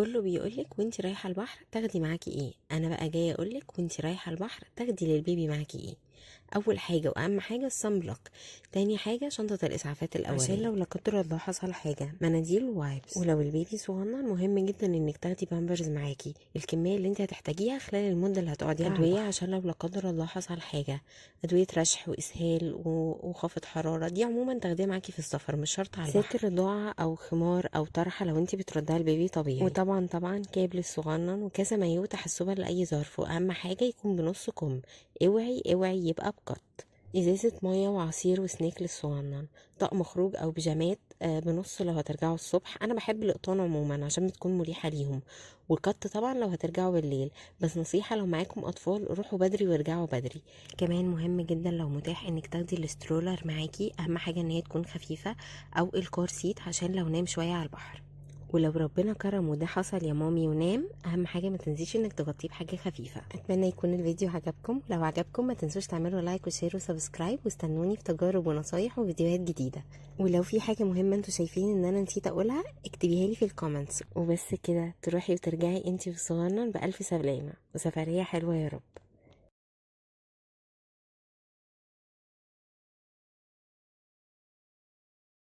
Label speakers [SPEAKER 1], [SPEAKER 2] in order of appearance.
[SPEAKER 1] كله بيقولك وانتي رايحة البحر تاخدي معاكي ايه. انا بقى جاية اقولك وانتي رايحة البحر تاخدي للبيبي معاكي ايه. اول حاجة واهم حاجة الصن بلوك. تاني حاجة شنطة الاسعافات الاولية عشان لو لا قدر الله حصل حاجة، مناديل ووايبس. ولو البيبي صغنن مهم جدا انك تاخدي بامبرز معاكي، الكمية اللي انت هتحتاجيها خلال المدة اللي هتقعديها على البحر. ادوية عشان لو لا قدر الله حصل حاجة، ادوية رشح واسهال وخفض حرارة، دي عموما تاخديها معاكي في السفر، مش شرط على البحر. ساتر رضاعة او خمار او طرحة لو انت بترضعي البيبي طبيعي. وطبعا كابل الصغنن وكذا مايو تحسبا لاي ظرف، واهم حاجة يكون بنص كم. اوعي يبقى بقط. ازازة مية وعصير وسناك للصغنن، طقم خروج او بيجامات بنص لو هترجعوا الصبح. انا بحب القطان عموما عشان بتكون مريحة ليهم، والقط طبعا لو هترجعوا بالليل، بس نصيحة لو معاكم اطفال روحوا بدري وارجعوا بدري. كمان مهم جدا لو متاح انك تاخدي الاسترولر معاكي، اهم حاجة ان هي تكون خفيفة، او الكار سيت عشان لو نام شوية على البحر. ولو ربنا كرم وده حصل يا مامي ونام، اهم حاجه ما تنسيش انك تغطيه بحاجه خفيفه. اتمنى يكون الفيديو عجبكم، لو عجبكم ما تنسوش تعملوا لايك وشير وسبسكرايب، واستنوني في تجارب ونصايح وفيديوهات جديده. ولو في حاجه مهمه انتوا شايفين ان انا نسيت اقولها اكتبيها لي في الكومنتس. وبس كده تروحي وترجعي انتي والصغنن بالف سلامه، وسفريه حلوه يا رب.